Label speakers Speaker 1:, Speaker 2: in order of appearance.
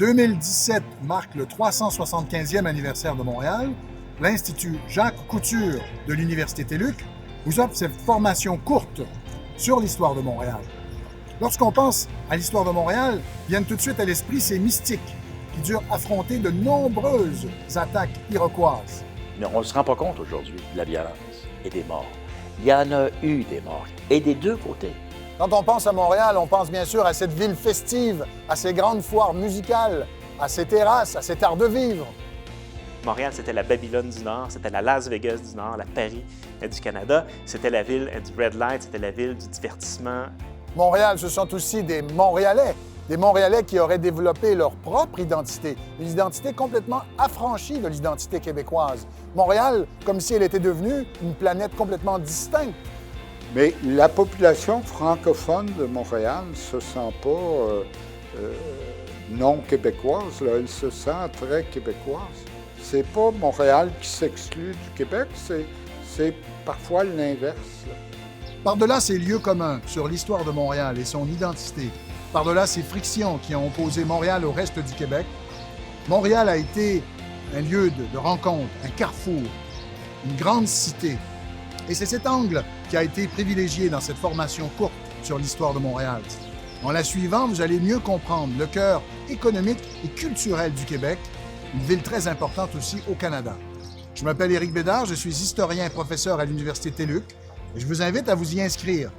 Speaker 1: 2017 marque le 375e anniversaire de Montréal. L'Institut Jacques Couture de l'Université TÉLUQ vous offre cette formation courte sur l'histoire de Montréal. Lorsqu'on pense à l'histoire de Montréal, viennent tout de suite à l'esprit ces mystiques qui durent affronter de nombreuses attaques iroquoises.
Speaker 2: Mais on ne se rend pas compte aujourd'hui de la violence et des morts. Il y en a eu des morts, et des deux côtés.
Speaker 1: Quand on pense à Montréal, on pense bien sûr à cette ville festive, à ses grandes foires musicales, à ses terrasses, à cet art de vivre.
Speaker 3: Montréal, c'était la Babylone du Nord, c'était la Las Vegas du Nord, la Paris du Canada. C'était la ville du Red Light, c'était la ville du divertissement.
Speaker 1: Montréal, ce sont aussi des Montréalais qui auraient développé leur propre identité, une identité complètement affranchie de l'identité québécoise. Montréal, comme si elle était devenue une planète complètement distincte.
Speaker 4: Mais la population francophone de Montréal ne se sent pas non québécoise, là. Elle se sent très québécoise. C'est pas Montréal qui s'exclut du Québec, c'est parfois l'inverse, là.
Speaker 1: Par-delà ces lieux communs sur l'histoire de Montréal et son identité, par-delà ces frictions qui ont opposé Montréal au reste du Québec, Montréal a été un lieu de rencontre, un carrefour, une grande cité. Et c'est cet angle qui a été privilégié dans cette formation courte sur l'histoire de Montréal. En la suivant, vous allez mieux comprendre le cœur économique et culturel du Québec, une ville très importante aussi au Canada. Je m'appelle Éric Bédard, je suis historien et professeur à l'Université TÉLUQ et je vous invite à vous y inscrire.